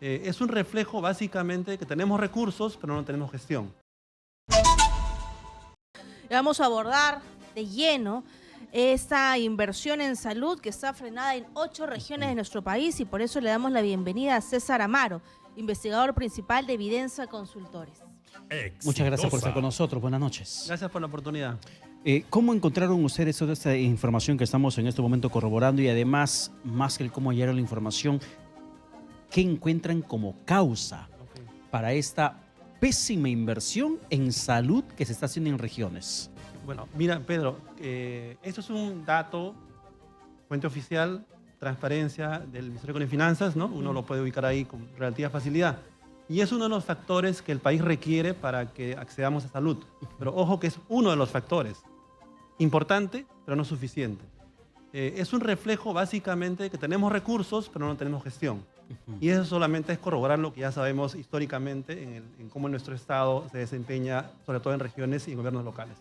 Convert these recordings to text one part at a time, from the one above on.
Es un reflejo básicamente que tenemos recursos, pero no tenemos gestión. Vamos a abordar de lleno esta inversión en salud que está frenada en 8 regiones de nuestro país, y por eso le damos la bienvenida a César Amaro, investigador principal de Evidenza Consultores. Muchas gracias por estar con nosotros. Buenas noches. Gracias por la oportunidad. ¿Cómo encontraron ustedes toda esta información que estamos en este momento corroborando? Y además, más que el cómo llegaron la información, ¿qué encuentran como causa para esta pésima inversión en salud que se está haciendo en regiones? Bueno, mira, Pedro, esto es un dato, fuente oficial, transparencia del Ministerio de Economía y Finanzas, ¿no? Uno lo puede ubicar ahí con relativa facilidad. Y es uno de los factores que el país requiere para que accedamos a salud. Pero ojo que es uno de los factores. Importante, pero no suficiente. Es un reflejo básicamente que tenemos recursos, pero no tenemos gestión. Y eso solamente es corroborar lo que ya sabemos históricamente en cómo nuestro Estado se desempeña, sobre todo en regiones y en gobiernos locales.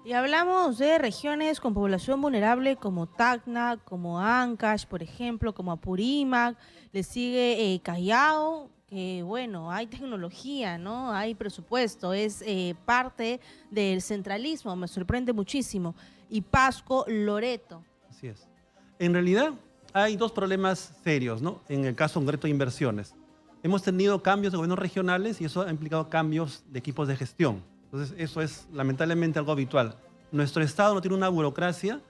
Y hablamos de regiones con población vulnerable como Tacna, como Ancash, por ejemplo, como Apurímac, le sigue Callao, que bueno, hay tecnología, ¿no? Hay presupuesto, es parte del centralismo, me sorprende muchísimo. Y Pasco, Loreto. Así es. En realidad hay dos problemas serios, ¿no? En el caso concreto de inversiones. Hemos tenido cambios de gobiernos regionales y eso ha implicado cambios de equipos de gestión. Entonces, eso es lamentablemente algo habitual. Nuestro Estado no tiene una burocracia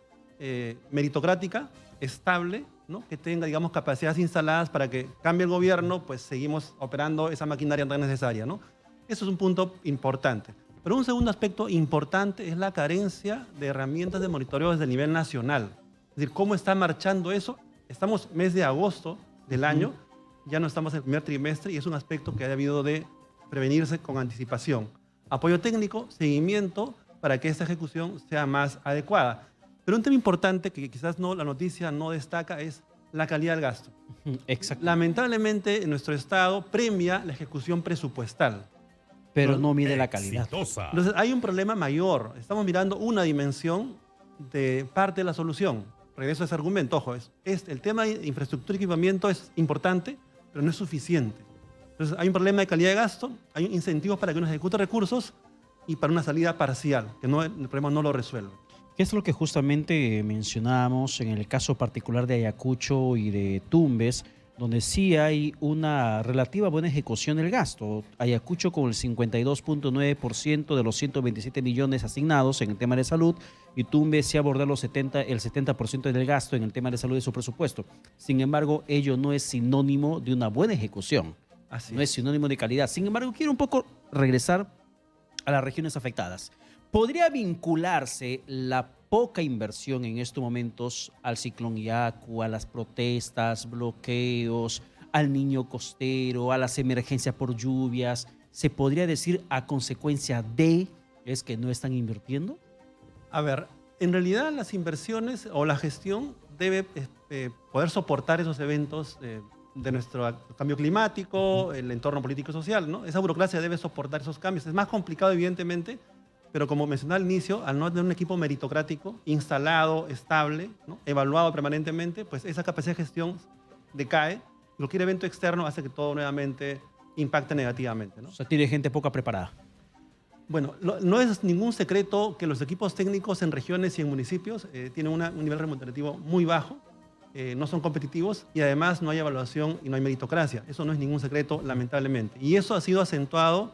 meritocrática, estable, ¿no? Que tenga, digamos, capacidades instaladas para que cambie el gobierno, pues seguimos operando esa maquinaria tan necesaria, ¿no? Eso es un punto importante. Pero un segundo aspecto importante es la carencia de herramientas de monitoreo desde el nivel nacional. Es decir, ¿cómo está marchando eso? Estamos mes de agosto del año, ya no estamos en el primer trimestre y es un aspecto que ha debido de prevenirse con anticipación. Apoyo técnico, seguimiento para que esta ejecución sea más adecuada. Pero un tema importante que quizás la noticia no destaca es la calidad del gasto. Exacto. Lamentablemente, en nuestro Estado premia la ejecución presupuestal. Pero no mide la calidad. Entonces, hay un problema mayor. Estamos mirando una dimensión de parte de la solución. Regreso a ese argumento. Ojo, el tema de infraestructura y equipamiento es importante, pero no es suficiente. Entonces, hay un problema de calidad de gasto, hay incentivos para que uno ejecute recursos y para una salida parcial, que el problema no lo resuelve. ¿Qué es lo que justamente mencionábamos en el caso particular de Ayacucho y de Tumbes, donde sí hay una relativa buena ejecución del gasto? Ayacucho con el 52.9% de los 127 millones asignados en el tema de salud, y Tumbes sí aborda el 70% del gasto en el tema de salud de su presupuesto. Sin embargo, ello no es sinónimo de una buena ejecución. No es sinónimo de calidad. Sin embargo, quiero un poco regresar a las regiones afectadas. ¿Podría vincularse la poca inversión en estos momentos al ciclón Yaku, a las protestas, bloqueos, al niño costero, a las emergencias por lluvias? ¿Se podría decir a consecuencia de es que no están invirtiendo? A ver, en realidad las inversiones o la gestión debe poder soportar esos eventos de nuestro cambio climático, el entorno político y social, ¿no? Esa burocracia debe soportar esos cambios. Es más complicado, evidentemente, pero como mencioné al inicio, al no tener un equipo meritocrático instalado, estable, ¿no? Evaluado permanentemente, pues esa capacidad de gestión decae. Cualquier evento externo hace que todo nuevamente impacte negativamente, ¿no? O sea, tiene gente poca preparada. Bueno, no es ningún secreto que los equipos técnicos en regiones y en municipios tienen un nivel remunerativo muy bajo. No son competitivos y además no hay evaluación y no hay meritocracia. Eso no es ningún secreto, lamentablemente. Y eso ha sido acentuado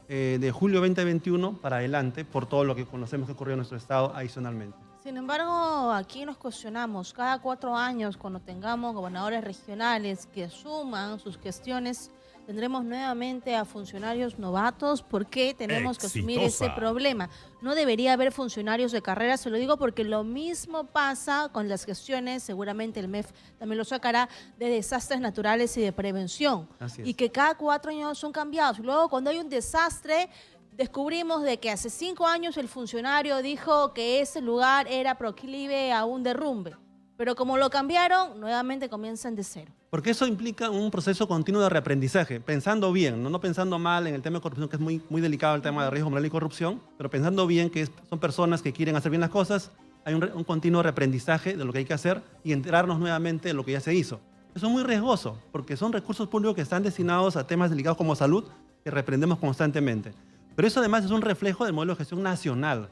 de julio 2021 para adelante por todo lo que conocemos que ocurrió en nuestro Estado adicionalmente. Sin embargo, aquí nos cuestionamos, cada 4 años, cuando tengamos gobernadores regionales que asuman sus gestiones, tendremos nuevamente a funcionarios novatos. ¿Por qué tenemos que asumir ese problema? No debería haber funcionarios de carrera, se lo digo porque lo mismo pasa con las gestiones, seguramente el MEF también lo sacará, de desastres naturales y de prevención. Y que cada 4 años son cambiados. Luego, cuando hay un desastre, descubrimos de que hace 5 años el funcionario dijo que ese lugar era proclive a un derrumbe. Pero como lo cambiaron, nuevamente comienzan de cero. Porque eso implica un proceso continuo de reaprendizaje, pensando bien, no pensando mal en el tema de corrupción, que es muy delicado el tema de riesgo moral y corrupción, pero pensando bien que son personas que quieren hacer bien las cosas, hay un continuo reaprendizaje de lo que hay que hacer y enterarnos nuevamente de lo que ya se hizo. Eso es muy riesgoso, porque son recursos públicos que están destinados a temas delicados como salud, que reprendemos constantemente. Pero eso además es un reflejo del modelo de gestión nacional.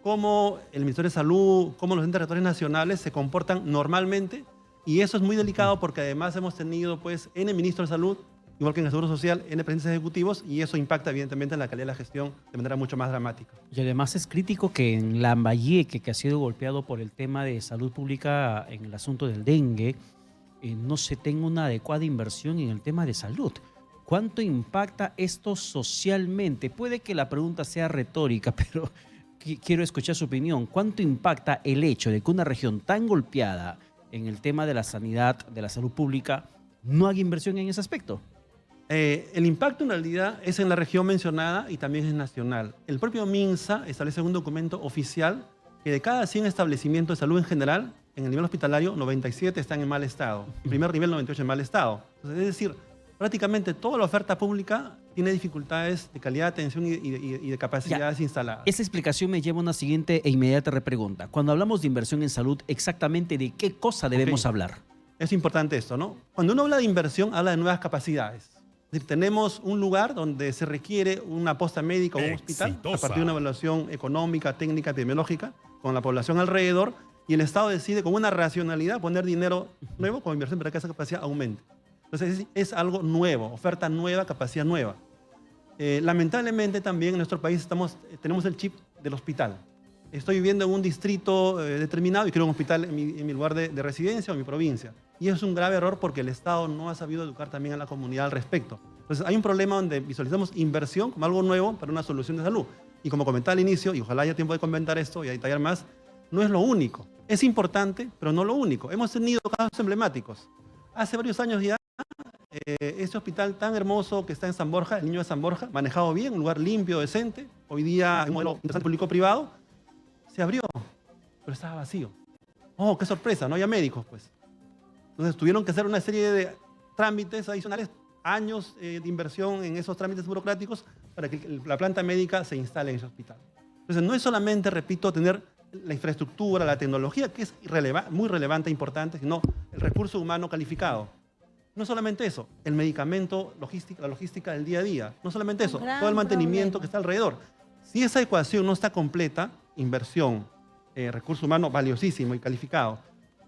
Cómo el Ministerio de Salud, cómo los entes rectores nacionales se comportan normalmente, y eso es muy delicado porque además hemos tenido pues N ministros de salud, igual que en el Seguro Social, N presidentes ejecutivos, y eso impacta evidentemente en la calidad de la gestión de manera mucho más dramática. Y además es crítico que en Lambayeque, que ha sido golpeado por el tema de salud pública en el asunto del dengue, no se tenga una adecuada inversión en el tema de salud. ¿Cuánto impacta esto socialmente? Puede que la pregunta sea retórica, pero quiero escuchar su opinión. ¿Cuánto impacta el hecho de que una región tan golpeada en el tema de la sanidad, de la salud pública, no haga inversión en ese aspecto? El impacto en realidad es en la región mencionada y también es nacional. El propio MINSA establece un documento oficial que de cada 100 establecimientos de salud en general, en el nivel hospitalario, 97 están en mal estado. El primer nivel, 98 en mal estado. Entonces, es decir, prácticamente toda la oferta pública tiene dificultades de calidad de atención y de capacidades instaladas. Esa explicación me lleva a una siguiente e inmediata repregunta. Cuando hablamos de inversión en salud, ¿exactamente de qué cosa debemos hablar? Es importante esto, ¿no? Cuando uno habla de inversión, habla de nuevas capacidades. Es decir, tenemos un lugar donde se requiere una posta médica o un hospital a partir de una evaluación económica, técnica, epidemiológica, con la población alrededor, y el Estado decide con una racionalidad poner dinero nuevo como inversión para que esa capacidad aumente. Entonces es algo nuevo, oferta nueva, capacidad nueva. Lamentablemente también en nuestro país tenemos el chip del hospital. Estoy viviendo en un distrito determinado y quiero un hospital en mi lugar de residencia o en mi provincia. Y eso es un grave error porque el Estado no ha sabido educar también a la comunidad al respecto. Entonces hay un problema donde visualizamos inversión como algo nuevo para una solución de salud. Y como comentaba al inicio, y ojalá haya tiempo de comentar esto y a detallar más, no es lo único. Es importante, pero no lo único. Hemos tenido casos emblemáticos. Hace varios años ya, este hospital tan hermoso que está en San Borja, el Niño de San Borja, manejado bien, un lugar limpio, decente, hoy día un modelo interesante público-privado, se abrió, pero estaba vacío. ¡Oh, qué sorpresa! No había médicos, pues. Entonces tuvieron que hacer una serie de trámites adicionales, años de inversión en esos trámites burocráticos para que la planta médica se instale en ese hospital. Entonces no es solamente, repito, tener la infraestructura, la tecnología, que es muy relevante e importante, sino el recurso humano calificado. No solamente eso, el medicamento, la logística del día a día. No solamente eso, todo el mantenimiento que está alrededor. Si esa ecuación no está completa, inversión, recurso humano valiosísimo y calificado,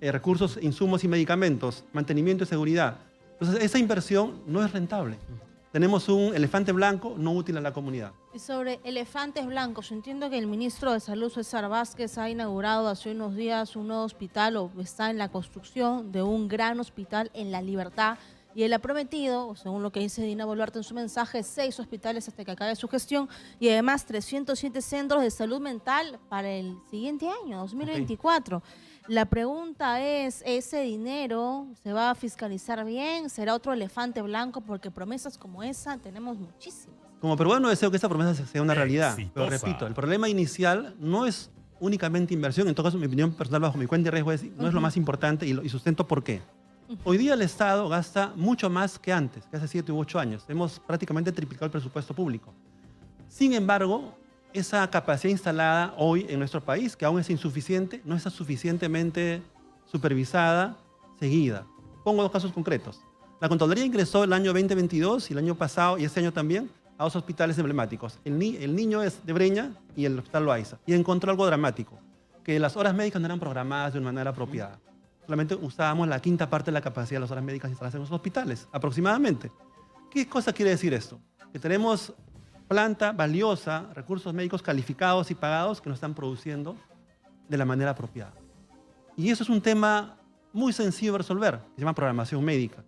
recursos, insumos y medicamentos, mantenimiento y seguridad. Entonces, esa inversión no es rentable. Tenemos un elefante blanco no útil a la comunidad. Y sobre elefantes blancos, entiendo que el ministro de Salud, César Vázquez, ha inaugurado hace unos días un nuevo hospital o está en la construcción de un gran hospital en La Libertad. Y él ha prometido, según lo que dice Dina Boluarte en su mensaje, 6 hospitales hasta que acabe su gestión y además 307 centros de salud mental para el siguiente año, 2024. La pregunta es, ¿ese dinero se va a fiscalizar bien? ¿Será otro elefante blanco? Porque promesas como esa tenemos muchísimas. Como peruano deseo que esta promesa sea una realidad. Pero repito, el problema inicial no es únicamente inversión. En todo caso, mi opinión personal bajo mi cuenta y riesgo no es lo más importante y sustento por qué. Hoy día el Estado gasta mucho más que antes, que hace 7 u 8 años. Hemos prácticamente triplicado el presupuesto público. Sin embargo, esa capacidad instalada hoy en nuestro país, que aún es insuficiente, no está suficientemente supervisada, seguida. Pongo 2 casos concretos. La Contraloría ingresó el año 2022 y el año pasado y este año también a 2 hospitales emblemáticos. El Niño es de Breña y el Hospital Loaiza. Y encontró algo dramático, que las horas médicas no eran programadas de una manera apropiada. Solamente usábamos la 5ª parte de la capacidad de las horas médicas instaladas en los hospitales, aproximadamente. ¿Qué cosa quiere decir esto? Que tenemos planta valiosa, recursos médicos calificados y pagados que no están produciendo de la manera apropiada. Y eso es un tema muy sencillo de resolver, que se llama programación médica.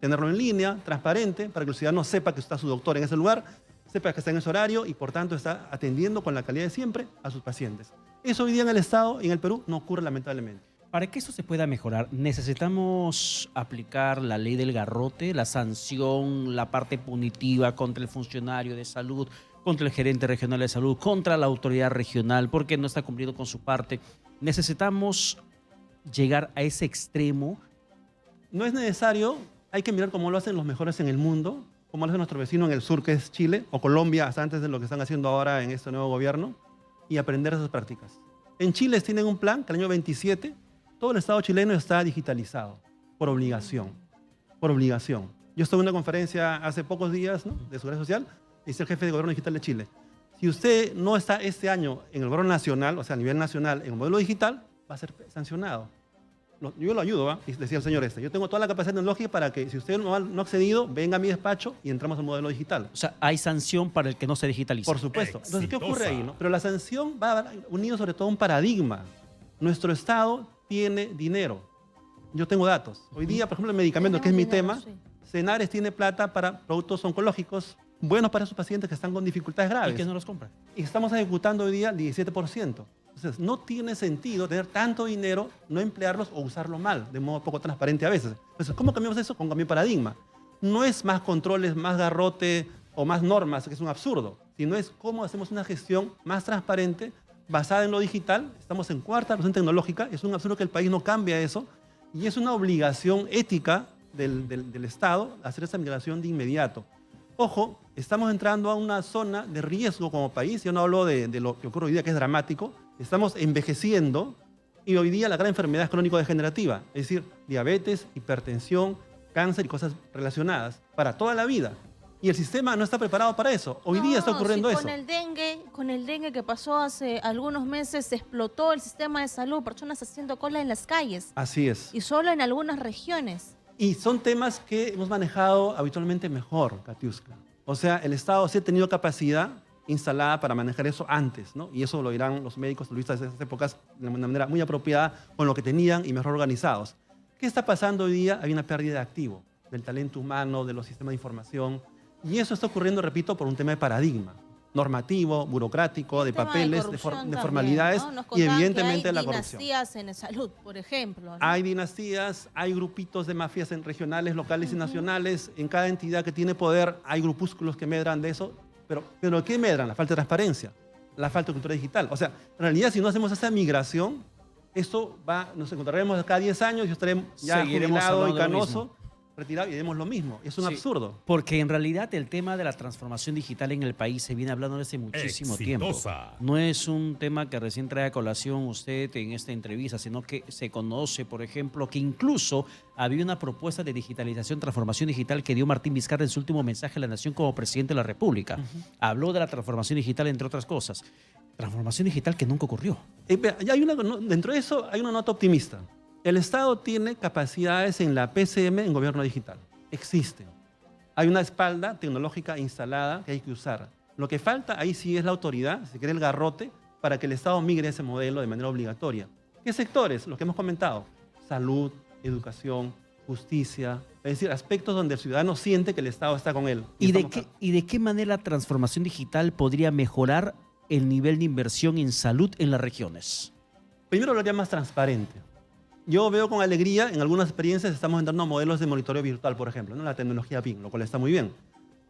Tenerlo en línea, transparente, para que el ciudadano sepa que está su doctor en ese lugar, sepa que está en ese horario y por tanto está atendiendo con la calidad de siempre a sus pacientes. Eso hoy día en el Estado y en el Perú no ocurre lamentablemente. Para que eso se pueda mejorar, necesitamos aplicar la ley del garrote, la sanción, la parte punitiva contra el funcionario de salud, contra el gerente regional de salud, contra la autoridad regional, porque no está cumpliendo con su parte. Necesitamos llegar a ese extremo. No es necesario, hay que mirar cómo lo hacen los mejores en el mundo, cómo lo hace nuestro vecino en el sur, que es Chile, o Colombia, hasta antes de lo que están haciendo ahora en este nuevo gobierno, y aprender esas prácticas. En Chile tienen un plan que el año 27 todo el Estado chileno está digitalizado. por obligación. Por obligación. Yo estuve en una conferencia hace pocos días, ¿no?, de Seguridad Social, y dice el jefe de Gobierno Digital de Chile: si usted no está este año en el gobierno nacional, o sea, a nivel nacional, en el modelo digital, va a ser sancionado. Yo lo ayudo, ¿va? Y decía el señor yo tengo toda la capacidad tecnológica para que, si usted no ha accedido, venga a mi despacho y entramos al modelo digital. O sea, hay sanción para el que no se digitaliza. Por supuesto. Entonces, ¿qué ocurre ahí, no? Pero la sanción va unido sobre todo a un paradigma. Nuestro Estado tiene dinero. Yo tengo datos. Hoy día, por ejemplo, el medicamento, que es mi tema, Senares tiene plata para productos oncológicos buenos para esos pacientes que están con dificultades graves. ¿Y que no los compran? Y estamos ejecutando hoy día el 17%. Entonces, no tiene sentido tener tanto dinero, no emplearlos o usarlo mal, de modo poco transparente a veces. Entonces, ¿cómo cambiamos eso? Con cambio de paradigma. No es más controles, más garrote o más normas, que es un absurdo, sino es cómo hacemos una gestión más transparente, basada en lo digital. Estamos en cuarta revolución tecnológica. Es un absurdo que el país no cambie eso. Y es una obligación ética del Estado hacer esa migración de inmediato. Ojo, estamos entrando a una zona de riesgo como país. Yo no hablo de lo que ocurre hoy día, que es dramático. Estamos envejeciendo y hoy día la gran enfermedad es crónico-degenerativa, es decir, diabetes, hipertensión, cáncer y cosas relacionadas para toda la vida. Y el sistema no está preparado para eso. Hoy día está ocurriendo eso. Con el dengue que pasó hace algunos meses, se explotó el sistema de salud, personas haciendo cola en las calles. Así es. Y solo en algunas regiones. Y son temas que hemos manejado habitualmente mejor, Katiuska. O sea, el Estado sí ha tenido capacidad instalada para manejar eso antes, ¿no? Y eso lo dirán los médicos de esas épocas de una manera muy apropiada, con lo que tenían y mejor organizados. ¿Qué está pasando hoy día? Hay una pérdida de activo, del talento humano, de los sistemas de información. Y eso está ocurriendo, repito, por un tema de paradigma normativo, burocrático, de papeles, de formalidades, ¿no? Y evidentemente la corrupción. Hay dinastías en salud, por ejemplo, ¿no? Hay dinastías, hay grupitos de mafias regionales, locales y nacionales. En cada entidad que tiene poder hay grupúsculos que medran de eso. Pero ¿qué medran? La falta de transparencia, la falta de cultura digital. O sea, en realidad, si no hacemos esa migración, nos encontraremos cada 10 años, yo estaré ya jubilado y canoso, retirado, y haremos lo mismo. Es un absurdo. Porque en realidad el tema de la transformación digital en el país se viene hablando desde muchísimo tiempo. No es un tema que recién trae a colación usted en esta entrevista, sino que se conoce, por ejemplo, que incluso había una propuesta de digitalización, transformación digital que dio Martín Vizcarra en su último mensaje a la nación como presidente de la República. Habló de la transformación digital, entre otras cosas. Transformación digital que nunca ocurrió. Dentro de eso hay una nota optimista. El Estado tiene capacidades en la PCM en gobierno digital. Existen. Hay una espalda tecnológica instalada que hay que usar. Lo que falta ahí sí es la autoridad, si quiere el garrote, para que el Estado migre a ese modelo de manera obligatoria. ¿Qué sectores? Los que hemos comentado. Salud, educación, justicia. Es decir, aspectos donde el ciudadano siente que el Estado está con él. ¿Y de qué manera la transformación digital podría mejorar el nivel de inversión en salud en las regiones? Primero lo haría más transparente. Yo veo con alegría, en algunas experiencias estamos entrando a modelos de monitoreo virtual, por ejemplo, ¿no? La tecnología BIM, lo cual está muy bien.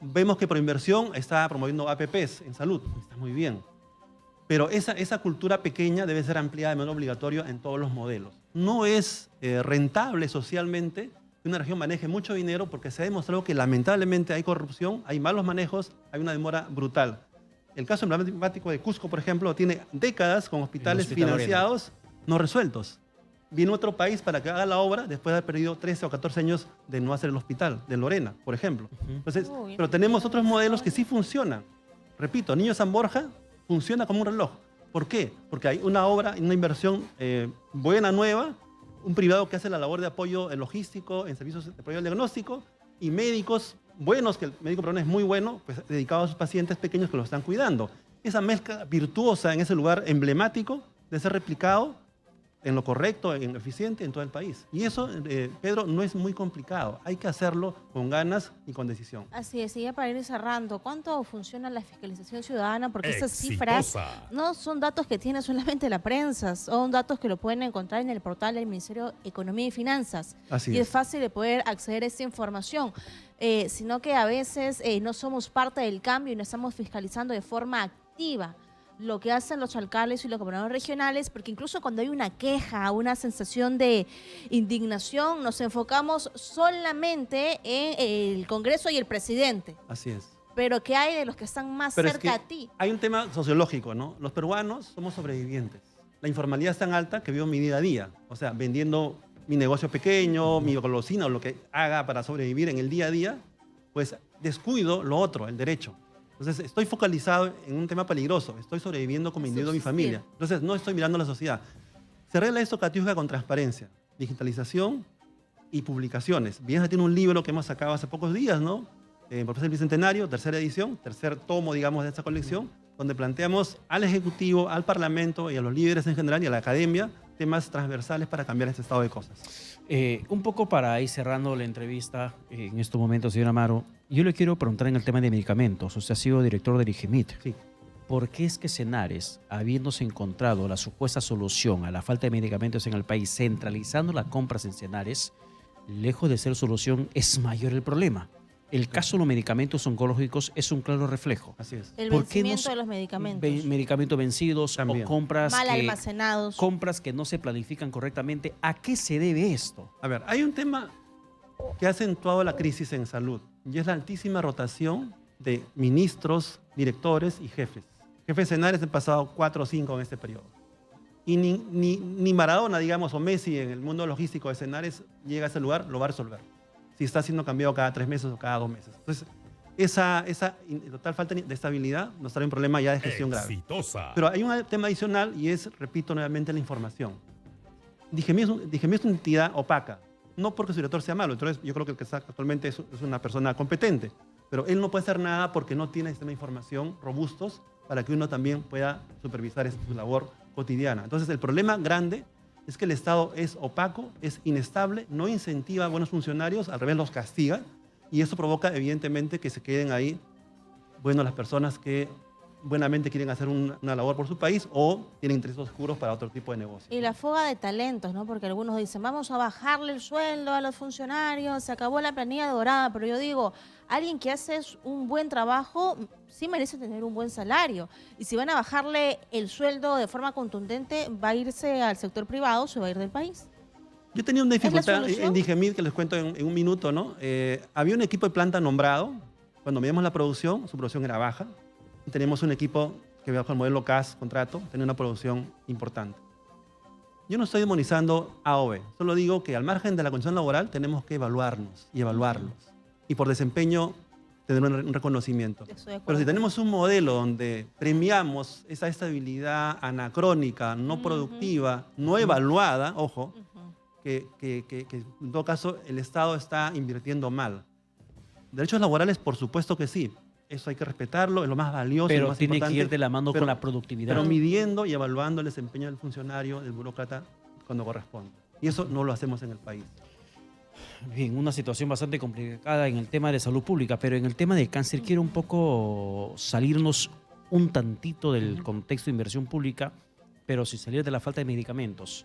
Vemos que por inversión está promoviendo APPs en salud, está muy bien. Pero esa cultura pequeña debe ser ampliada de manera obligatoria en todos los modelos. No es rentable socialmente que una región maneje mucho dinero porque se ha demostrado que lamentablemente hay corrupción, hay malos manejos, hay una demora brutal. El caso emblemático de Cusco, por ejemplo, tiene décadas con hospitales financiados no resueltos. Viene otro país para que haga la obra después de haber perdido 13 o 14 años de no hacer el hospital, de Lorena, por ejemplo. Entonces, pero tenemos otros modelos que sí funcionan. Repito, Niño San Borja funciona como un reloj. ¿Por qué? Porque hay una obra, una inversión buena, nueva, un privado que hace la labor de apoyo logístico en servicios de apoyo al diagnóstico y médicos buenos, que el médico peruano es muy bueno, pues dedicado a sus pacientes pequeños que los están cuidando. Esa mezcla virtuosa en ese lugar emblemático de ser replicado en lo correcto, en lo eficiente en todo el país. Y eso, Pedro, no es muy complicado. Hay que hacerlo con ganas y con decisión. Así es, y ya para ir cerrando, ¿cuánto funciona la fiscalización ciudadana? Porque estas cifras no son datos que tiene solamente la prensa, son datos que lo pueden encontrar en el portal del Ministerio de Economía y Finanzas. Así y es fácil de poder acceder a esta información, sino que a veces no somos parte del cambio y no estamos fiscalizando de forma activa lo que hacen los alcaldes y los gobernadores regionales, porque incluso cuando hay una queja, una sensación de indignación, nos enfocamos solamente en el Congreso y el presidente. Así es. Pero ¿qué hay de los que están más cerca a ti? Hay un tema sociológico, ¿no? Los peruanos somos sobrevivientes. La informalidad es tan alta que vivo mi día a día, o sea, vendiendo mi negocio pequeño, mi golosina o lo que haga para sobrevivir en el día a día, pues descuido lo otro, el derecho. Entonces estoy focalizado en un tema peligroso, estoy sobreviviendo con mi individuo y mi familia. Entonces no estoy mirando a la sociedad. Se arregla esto, Catiusca, con transparencia, digitalización y publicaciones. Bielsa tiene un libro que hemos sacado hace pocos días, ¿no? Por el Bicentenario, tercera edición, tercer tomo, digamos, de esta colección, donde planteamos al Ejecutivo, al Parlamento y a los líderes en general y a la academia temas transversales para cambiar este estado de cosas. Un poco para ir cerrando la entrevista en estos momentos, señor Amaro, yo le quiero preguntar en el tema de medicamentos. Usted ha sido director del IGEMIT. Sí. ¿Por qué es que Senares, habiéndose encontrado la supuesta solución a la falta de medicamentos en el país, centralizando las compras en Senares, lejos de ser solución, es mayor el problema? El caso de los medicamentos oncológicos es un claro reflejo. Así es. El ¿Por qué vencimiento no de los medicamentos. medicamentos vencidos También. o compras Mal que, almacenados. compras que no se planifican correctamente? ¿A qué se debe esto? A ver, hay un tema que ha acentuado la crisis en salud y es la altísima rotación de ministros, directores y jefes. Jefes de Senares han pasado 4 o 5 en este periodo. Y ni Maradona, digamos, o Messi en el mundo logístico de Senares llega a ese lugar, lo va a resolver. Si está siendo cambiado cada 3 meses o cada 2 meses. Entonces, esa total falta de estabilidad nos trae un problema ya de gestión grave. Pero hay un tema adicional y es, repito nuevamente, la información. DIGEMIT es una entidad opaca, no porque su director sea malo. Entonces, yo creo que el que está actualmente es una persona competente, pero él no puede hacer nada porque no tiene sistemas de información robustos para que uno también pueda supervisar su labor cotidiana. Entonces, el problema grande es que el Estado es opaco, es inestable, no incentiva a buenos funcionarios, al revés los castiga, y eso provoca evidentemente que se queden ahí, bueno, las personas que buenamente quieren hacer una labor por su país o tienen intereses oscuros para otro tipo de negocio. Y la fuga de talentos, ¿no? Porque algunos dicen, vamos a bajarle el sueldo a los funcionarios, se acabó la planilla dorada, pero yo digo, alguien que hace un buen trabajo sí merece tener un buen salario. Y si van a bajarle el sueldo de forma contundente, ¿va a irse al sector privado o se va a ir del país? Yo tenía una dificultad solución? en DIGEMIT que les cuento en un minuto, ¿no? Había un equipo de planta nombrado, cuando veíamos la producción, su producción era baja, y teníamos un equipo que bajo el modelo CAS, contrato, tenía una producción importante. Yo no estoy demonizando A o B, solo digo que al margen de la condición laboral tenemos que evaluarnos y evaluarlos. Y por desempeño tener un reconocimiento. Estoy de acuerdo. Pero si tenemos un modelo donde premiamos esa estabilidad anacrónica, no productiva, no evaluada, ojo, que en todo caso el Estado está invirtiendo mal. Derechos laborales, por supuesto que sí. Eso hay que respetarlo, es lo más valioso. Pero lo más tiene importante, que ir de la mano con la productividad. Pero midiendo y evaluando el desempeño del funcionario, del burócrata, cuando corresponde. Y eso no lo hacemos en el país. Bien, una situación bastante complicada en el tema de salud pública, pero en el tema del cáncer quiero un poco salirnos un tantito del contexto de inversión pública, pero sin salir de la falta de medicamentos.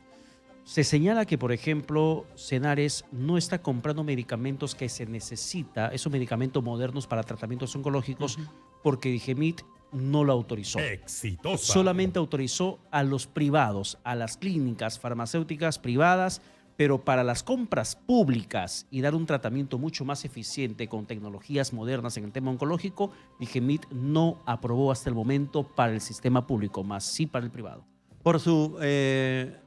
Se señala que, por ejemplo, Senares no está comprando medicamentos que se necesita, esos medicamentos modernos para tratamientos oncológicos, porque DIGEMIT no lo autorizó. Exitosa. Solamente autorizó a los privados, a las clínicas farmacéuticas privadas, pero para las compras públicas y dar un tratamiento mucho más eficiente con tecnologías modernas en el tema oncológico, DIGEMIT no aprobó hasta el momento para el sistema público, más sí para el privado. Por su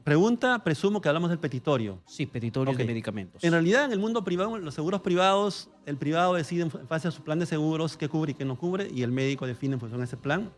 pregunta, presumo que hablamos del petitorio. Sí, petitorios Ok. de medicamentos. En realidad, en el mundo privado, los seguros privados, el privado decide en base a su plan de seguros qué cubre y qué no cubre, y el médico define en función de ese plan.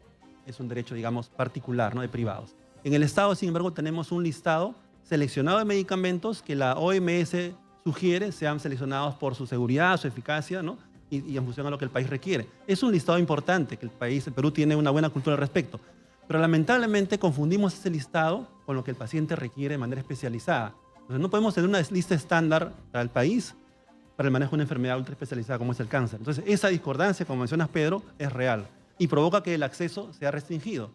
Es un derecho, digamos, particular, ¿no?, de privados. En el Estado, sin embargo, tenemos un listado seleccionado de medicamentos que la OMS sugiere sean seleccionados por su seguridad, su eficacia, ¿no?, y en función a lo que el país requiere. Es un listado importante que el Perú tiene una buena cultura al respecto. Pero lamentablemente confundimos ese listado con lo que el paciente requiere de manera especializada. Entonces no podemos tener una lista estándar para el país para el manejo de una enfermedad ultra especializada como es el cáncer. Entonces esa discordancia, como mencionas, Pedro, es real y provoca que el acceso sea restringido.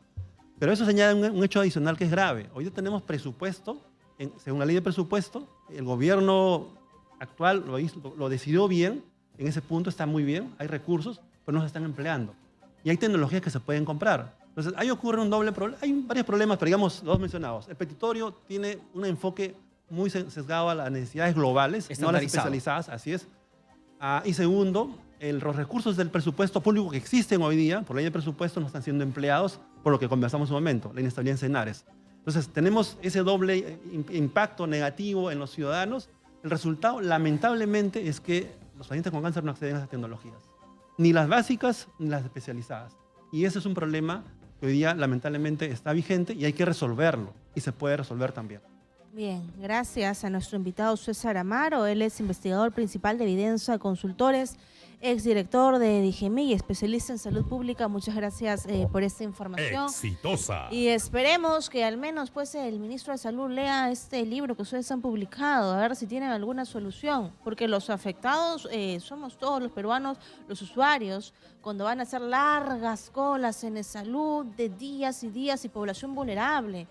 Pero eso señala un hecho adicional que es grave. Hoy ya tenemos presupuesto, según la ley de presupuesto, el gobierno actual lo decidió bien, en ese punto está muy bien, hay recursos, pero no se están empleando. Y hay tecnologías que se pueden comprar. Entonces, ahí ocurre un doble problema. Hay varios problemas, pero digamos los dos mencionados. El petitorio tiene un enfoque muy sesgado a las necesidades globales, no a las especializadas, así es. Y segundo, los recursos del presupuesto público que existen hoy día, por ley de presupuesto, no están siendo empleados por lo que conversamos en un momento, la inestabilidad en Senares. Entonces, tenemos ese doble impacto negativo en los ciudadanos. El resultado, lamentablemente, es que los pacientes con cáncer no acceden a esas tecnologías. Ni las básicas, ni las especializadas. Y ese es un problema que hoy día, lamentablemente, está vigente y hay que resolverlo. Y se puede resolver también. Bien, gracias a nuestro invitado César Amaro. Él es investigador principal de Evidencia Consultores, exdirector de DIGEMI y especialista en salud pública. Muchas gracias por esta información. Exitosa. Y esperemos que al menos pues el ministro de Salud lea este libro que ustedes han publicado, a ver si tienen alguna solución, porque los afectados somos todos los peruanos, los usuarios, cuando van a hacer largas colas en salud de días y días y población vulnerable.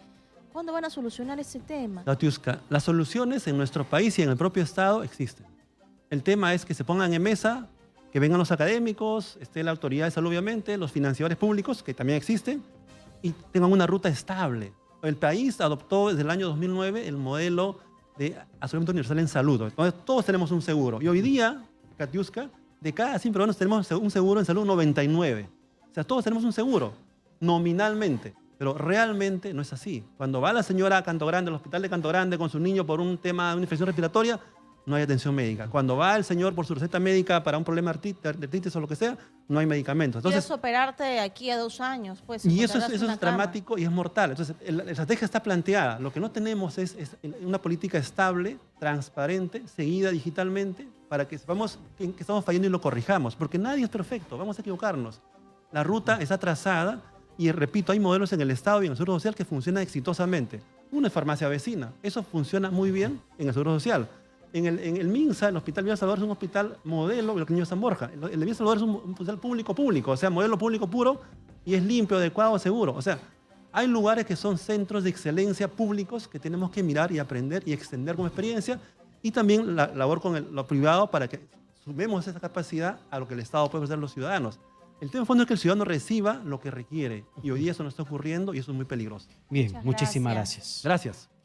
¿Cuándo van a solucionar ese tema? Katiuska, las soluciones en nuestro país y en el propio Estado existen. El tema es que se pongan en mesa, que vengan los académicos, esté la autoridad de salud obviamente, los financiadores públicos, que también existen, y tengan una ruta estable. El país adoptó desde el año 2009 el modelo de aseguramiento universal en salud. Entonces todos tenemos un seguro. Y hoy día, Katiuska, de cada 100 peruanos tenemos un seguro en salud 99. O sea, todos tenemos un seguro, nominalmente. Pero realmente no es así. Cuando va la señora a Canto Grande, al hospital de Canto Grande, con su niño por un tema de una infección respiratoria, no hay atención médica. Cuando va el señor por su receta médica para un problema de artritis o lo que sea, no hay medicamentos. Entonces, Quieres operarte de aquí a 2 años, pues. y eso encontrarás una es cama. dramático y es mortal. Entonces, la estrategia está planteada. Lo que no tenemos es una política estable, transparente, seguida digitalmente, para que sepamos que estamos fallando y lo corrijamos. Porque nadie es perfecto, vamos a equivocarnos. La ruta está trazada. Y repito, hay modelos en el Estado y en el Seguro Social que funcionan exitosamente. Uno es farmacia vecina. Eso funciona muy bien en el Seguro Social. En el MINSA, el Hospital Villa Salvador, es un hospital modelo de lo que Niño San Borja. El de Villa Salvador es un hospital público, o sea, modelo público puro y es limpio, adecuado, seguro. O sea, hay lugares que son centros de excelencia públicos que tenemos que mirar y aprender y extender como experiencia. Y también la labor con lo privado para que sumemos esa capacidad a lo que el Estado puede ofrecer a los ciudadanos. El tema de fondo es que el ciudadano reciba lo que requiere. Y hoy día eso no está ocurriendo y eso es muy peligroso. Bien, Muchas muchísimas gracias. gracias. Gracias.